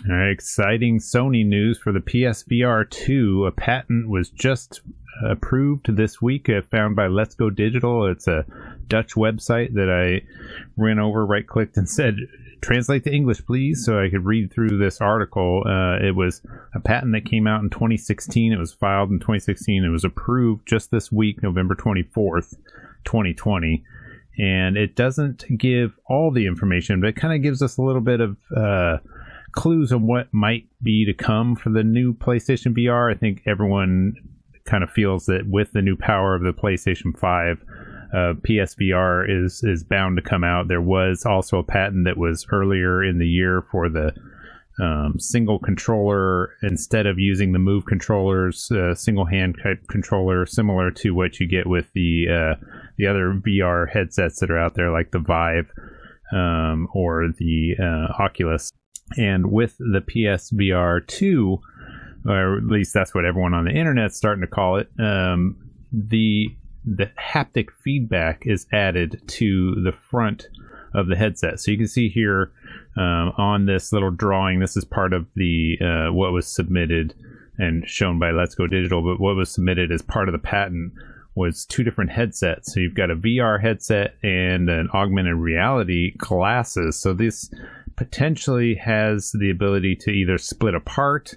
All right, exciting Sony news for the PSVR2. A patent was just approved this week, found by Let's Go Digital. It's a Dutch website that I ran over, right-clicked, and said, translate to English, please, so I could read through this article. It was a patent that came out in 2016. It was filed in 2016. It was approved just this week, November 24th, 2020. And it doesn't give all the information, but it kind of gives us a little bit of clues on what might be to come for the new PlayStation VR. I think everyone kind of feels that with the new power of the PlayStation 5, PSVR is bound to come out. There was also a patent that was earlier in the year for the single controller, instead of using the Move controllers, single hand type controller, similar to what you get with the other VR headsets that are out there, like the Vive or the Oculus. And with the PSVR2, or at least that's what everyone on the internet's starting to call it, the haptic feedback is added to the front of the headset. So you can see here on this little drawing, this is part of the what was submitted and shown by Let's Go Digital, but what was submitted as part of the patent was two different headsets. So you've got a VR headset and an augmented reality glasses. So this potentially has the ability to either split apart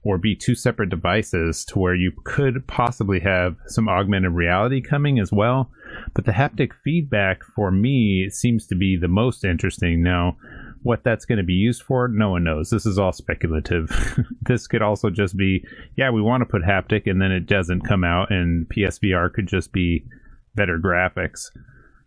or be two separate devices, to where you could possibly have some augmented reality coming as well. But the haptic feedback, for me, seems to be the most interesting. Now, what that's going to be used for, no one knows. This is all speculative. This could also just be, yeah, we want to put haptic, and then it doesn't come out, and PSVR could just be better graphics.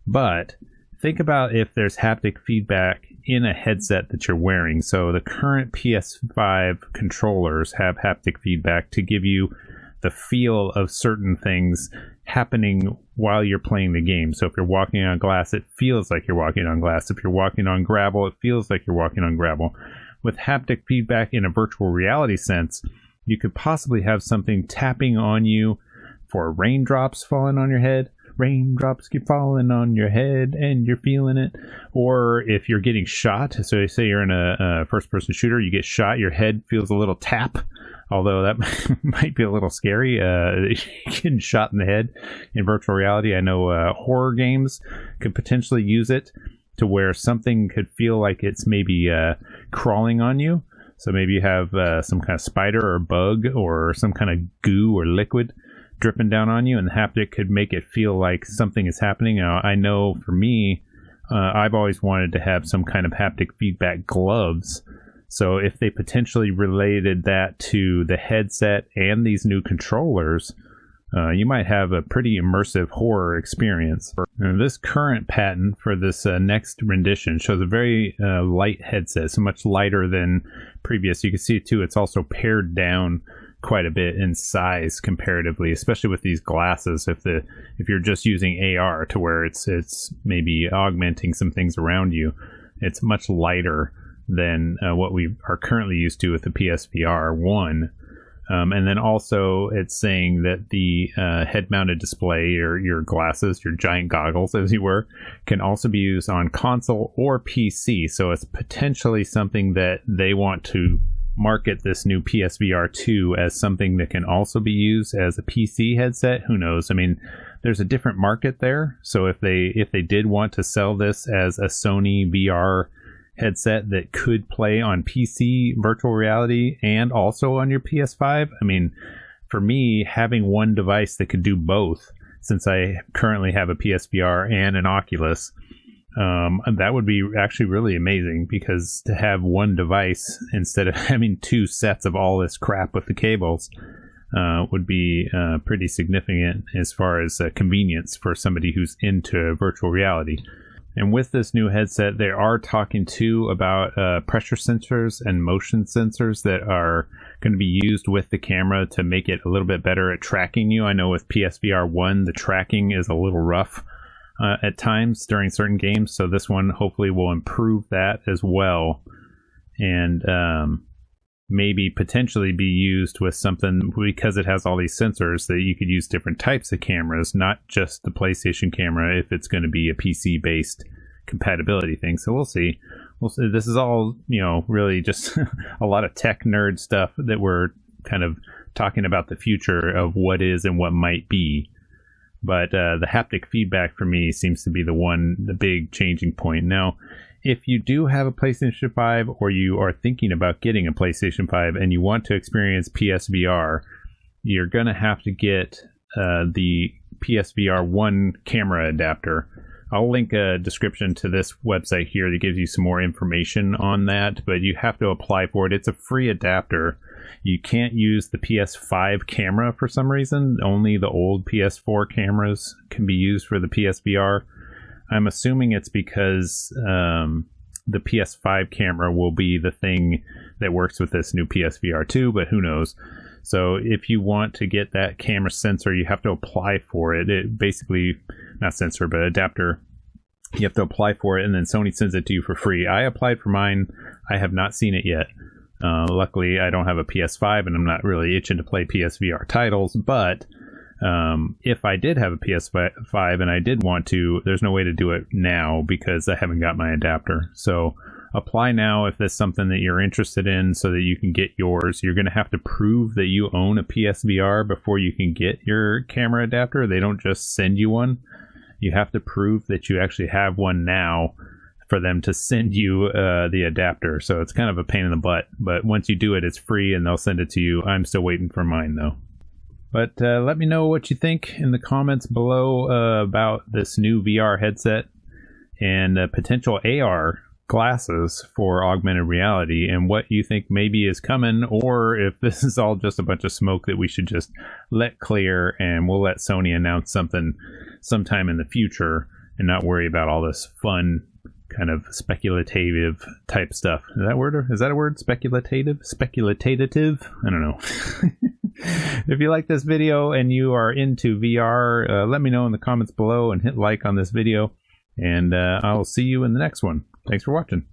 But think about if there's haptic feedback in a headset that you're wearing. So the current PS5 controllers have haptic feedback to give you the feel of certain things happening while you're playing the game. So if you're walking on glass, it feels like you're walking on glass. If you're walking on gravel, it feels like you're walking on gravel. With haptic feedback in a virtual reality sense, you could possibly have something tapping on you for raindrops falling on your head. Raindrops keep falling on your head and you're feeling it. Or if you're getting shot, so say you're in a first-person shooter, you get shot, your head feels a little tap, although that might be a little scary, getting shot in the head in virtual reality. I know horror games could potentially use it to where something could feel like it's maybe crawling on you. So maybe you have some kind of spider or bug or some kind of goo or liquid dripping down on you, and the haptic could make it feel like something is happening. Now, I know for me, I've always wanted to have some kind of haptic feedback gloves. So if they potentially related that to the headset and these new controllers, you might have a pretty immersive horror experience. Now, this current patent for this next rendition shows a very light headset, so much lighter than previous. You can see too, it's also pared down quite a bit in size comparatively, especially with these glasses. If you're just using AR, to where it's maybe augmenting some things around you, it's much lighter than what we are currently used to with the PSVR 1. And then also it's saying that the head-mounted display, or your glasses, your giant goggles as you were, can also be used on console or PC. So it's potentially something that they want to market this new PSVR 2 as something that can also be used as a PC headset. Who knows? I mean, there's a different market there. So if they did want to sell this as a Sony VR headset that could play on PC virtual reality and also on your PS5, I mean, for me, having one device that could do both, since I currently have a PSVR and an Oculus, that would be actually really amazing, because to have one device instead of having two sets of all this crap with the cables would be pretty significant as far as convenience for somebody who's into virtual reality. And with this new headset, they are talking too about pressure sensors and motion sensors that are going to be used with the camera to make it a little bit better at tracking you. I know with PSVR 1, the tracking is a little rough at times during certain games, so this one hopefully will improve that as well, and maybe potentially be used with something, because it has all these sensors, that you could use different types of cameras, not just the PlayStation camera, if it's going to be a PC based compatibility thing. So we'll see. well, so this is all, really just a lot of tech nerd stuff that we're kind of talking about the future of what is and what might be. But the haptic feedback for me seems to be the big changing point. Now, if you do have a PlayStation 5 or you are thinking about getting a PlayStation 5 and you want to experience PSVR, you're going to have to get the PSVR1 camera adapter. I'll link a description to this website here that gives you some more information on that, but you have to apply for it. It's a free adapter. You can't use the PS5 camera for some reason. Only the old PS4 cameras can be used for the PSVR. I'm assuming it's because the PS5 camera will be the thing that works with this new PSVR2, but who knows. So if you want to get that camera sensor, you have to apply for it. It basically, not sensor, but adapter. You have to apply for it, and then Sony sends it to you for free. I applied for mine. I have not seen it yet. Luckily, I don't have a PS5, and I'm not really itching to play PSVR titles. But if I did have a PS5 and I did want to, there's no way to do it now because I haven't got my adapter. So apply now if that's something that you're interested in so that you can get yours. You're going to have to prove that you own a PSVR before you can get your camera adapter. They don't just send you one. You have to prove that you actually have one now for them to send you the adapter. So it's kind of a pain in the butt. But once you do it, it's free and they'll send it to you. I'm still waiting for mine though. But let me know what you think in the comments below about this new VR headset and potential AR glasses for augmented reality, and what you think maybe is coming, or if this is all just a bunch of smoke that we should just let clear and we'll let Sony announce something sometime in the future and not worry about all this fun kind of speculative type stuff. Is that a word? Speculative? I don't know. If you like this video and you are into VR, let me know in the comments below and hit like on this video, and I'll see you in the next one. Thanks for watching.